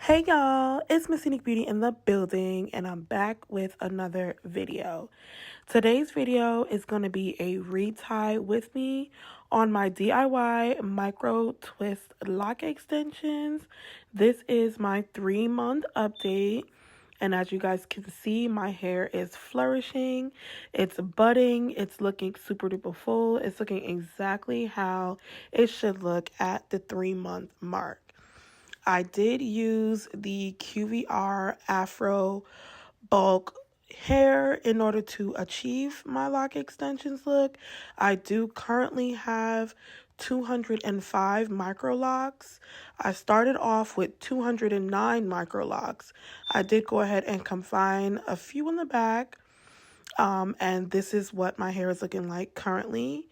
Hey y'all, it's MissUniqueBeautii in the building, and I'm back with another video. Today's video is going to be a retie with me on my DIY micro twist lock extensions. This is my 3-month update. And as you guys can see, my hair is flourishing. It's budding. It's looking super duper full. It's looking exactly how it should look at the 3-month mark. I did use the QVR Afro bulk hair in order to achieve my lock extensions look. I do currently have 205 micro locks. I started off with 209 micro locks. I did go ahead and confine a few in the back. And this is what my hair is looking like currently.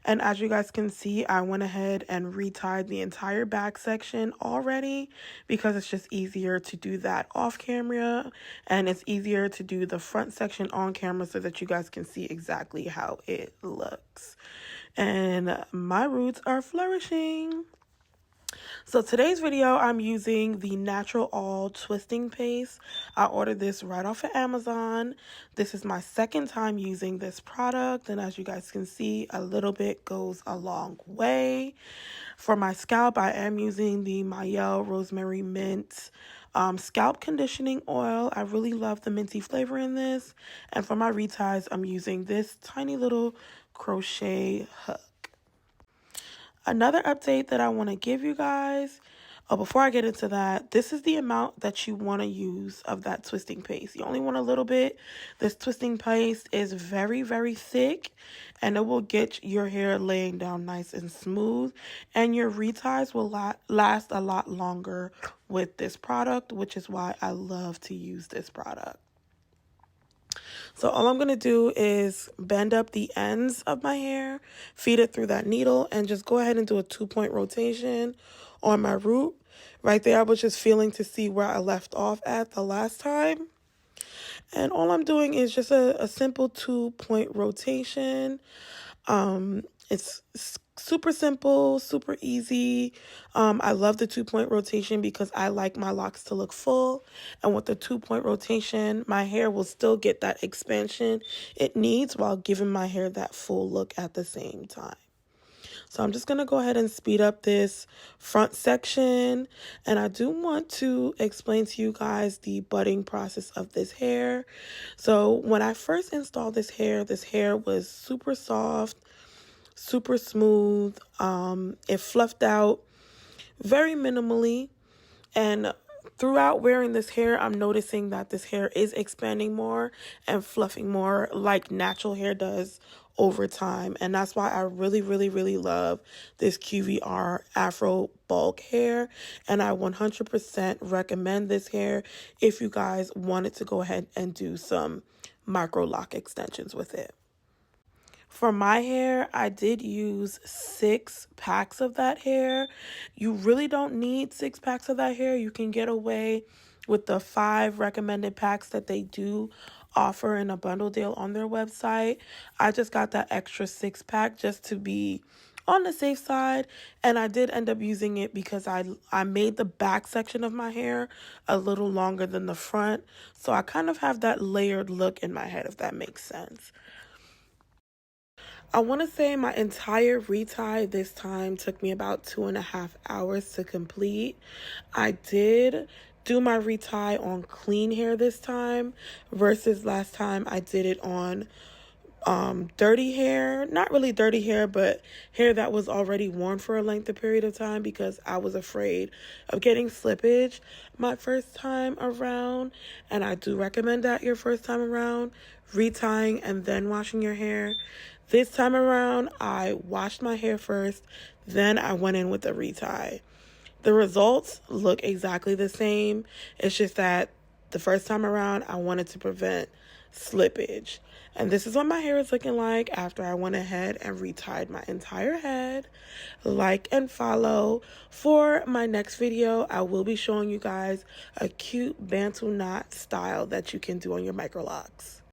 And as you guys can see, I went ahead and retied the entire back section already because it's just easier to do that off camera, and it's easier to do the front section on camera so that you guys can see exactly how it looks. And my roots are flourishing. So today's video, I'm using the Natural All Twisting Paste. I ordered this right off of Amazon. This is my second time using this product, and as you guys can see, a little bit goes a long way. For my scalp, I am using the Mielle Rosemary Mint scalp conditioning oil. I really love the minty flavor in this. And for my reties, I'm using this tiny little crochet hook. Another update that I want to give you guys, before I get into that, this is the amount that you want to use of that twisting paste. You only want a little bit. This twisting paste is very, very thick, and it will get your hair laying down nice and smooth, and your reties will last a lot longer with this product, which is why I love to use this product. So all I'm going to do is bend up the ends of my hair, feed it through that needle, and just go ahead and do a 2-point rotation on my root. Right there, I was just feeling to see where I left off at the last time. And all I'm doing is just a simple 2-point rotation. It's super simple, super easy. I love the 2-point rotation because I like my locks to look full. And with the 2-point rotation, my hair will still get that expansion it needs while giving my hair that full look at the same time. So I'm just going to go ahead and speed up this front section. And I do want to explain to you guys the budding process of this hair. So when I first installed this hair was super soft, super smooth. It fluffed out very minimally. And throughout wearing this hair, I'm noticing that this hair is expanding more and fluffing more like natural hair does over time. And that's why I really, really, really love this QVR Afro bulk hair. And I 100% recommend this hair if you guys wanted to go ahead and do some micro lock extensions with it. For my hair, I did use 6 packs of that hair. You really don't need 6 packs of that hair. You can get away with the 5 recommended packs that they do offer in a bundle deal on their website. I just got that extra 6-pack just to be on the safe side, and I did end up using it because I made the back section of my hair a little longer than the front, so I kind of have that layered look in my head, if that makes sense. I want to say my entire retie this time took me about 2.5 hours to complete. I did do my retie on clean hair this time versus last time I did it on dirty hair. Not really dirty hair, but hair that was already worn for a lengthy period of time because I was afraid of getting slippage my first time around. And I do recommend that your first time around, retying and then washing your hair. This time around, I washed my hair first, then I went in with the retie. The results look exactly the same. It's just that the first time around, I wanted to prevent slippage. And this is what my hair is looking like after I went ahead and retied my entire head. Like and follow. For my next video, I will be showing you guys a cute Bantu knot style that you can do on your micro locks.